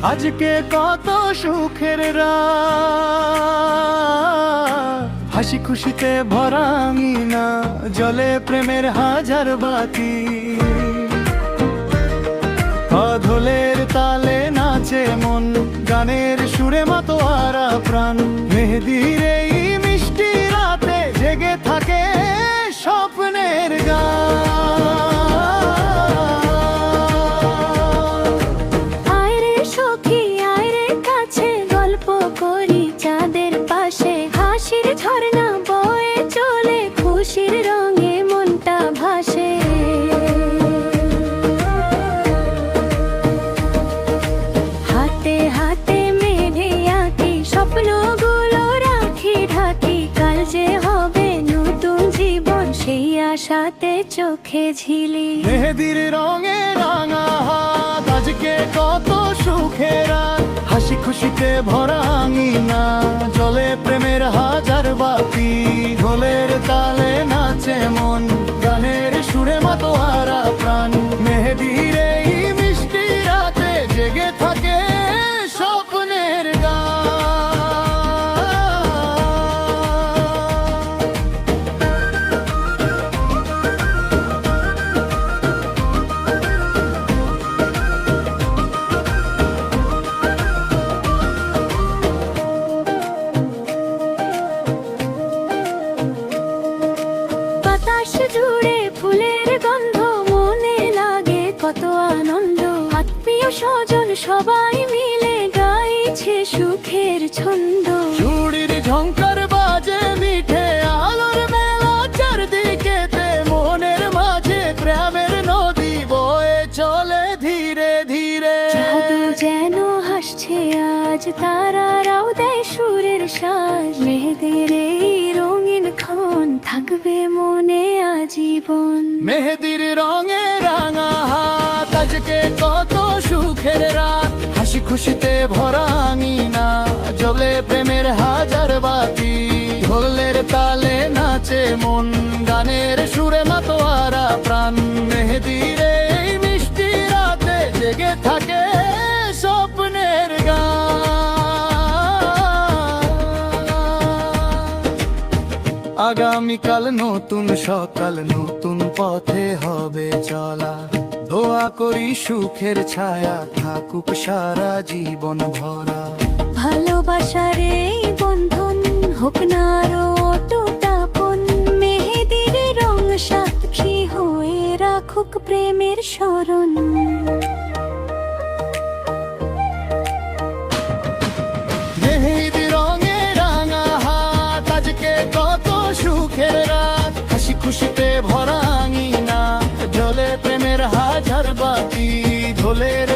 আজকে কত সুখের রাত, হাসি খুশিতে ভরা আঙিনা, জলে প্রেমের হাজার বাতি। ঢোলের তালে নাচে মন, গানের সুরে মাতোয়ারা প্রাণ। মেহেদির এই মিষ্টি রাতে জেগে থাকে স্বপ্নের গান। আয় রে সখী আয় রে কাছে, গল্প করি চাঁদের পাশে। হাসির ঝর্ণা বয়ে চলে, খুশির রঙে মনটা ভাসে। হাতে হাতে মেঘে আঁকি, স্বপ্নগুলো রাখি ঢাকি। কাল যে হবে নতুন জীবন, সেই আশাতে চোখে ঝিলি। মেহেদির রঙে রাঙা হাত, আজকে কত সুখের রাত, হাসি খুশিতে ভরা আঙিনা, জলে প্রেমের হাজার বাতি। ঢোলের তালে নাচে মন, গানের সুরে মাতোয়ারা প্রাণ। মেহেদির এই মিষ্টি রাতে জেগে থাকে স্বপ্নের গান। বাতাস জুড়ে ফুলের গন্ধ, মনে লাগে কত আনন্দ। আত্মীয় স্বজন সবাই মিলে গাইছে সুখের ছন্দ। চুড়ির ঝংকার বাজে মিঠে, আলোর মেলা চারদিকেতে। মনের মাঝে প্রেমের নদী বয়ে চলে ধীরে ধীরে। জাদু যেন হাসছে আজ, তারারাও দেয় সুরের সাজ। মেহেদির এই রঙিন ক্ষণ থাকবে মনে আজীবন। মেহেদির রঙে রাঙা হাত, আজকে কত সুখের রাত, হাসি খুশিতে ভরা আঙিনা, জলে প্রেমের হাজার বাতি। ঢোলের তালে নাচে মন, গানের সুরে মাতোয়ারা প্রাণ। মেহেদির এই মিষ্টি রাতে জেগে থাকে স্বপ্নের গান। আগামীকাল নতুন সকাল, নতুন পথে হবে চলা। দোয়া করি সুখের ছায়া থাকুক সারা জীবন ভরা। ভালোবাসার এই বন্ধন হোক না আরো অটুট আপন। মেহেদির রং সাক্ষী হয়ে রাখুক প্রেমের স্মরণ। মেহেদি রঙে রাঙা হাত, আজকে কত সুখের রাত, হাসি খুশিতে ভরা আঙিনা, জলে প্রেমের হাজার বাতি। ঢোলের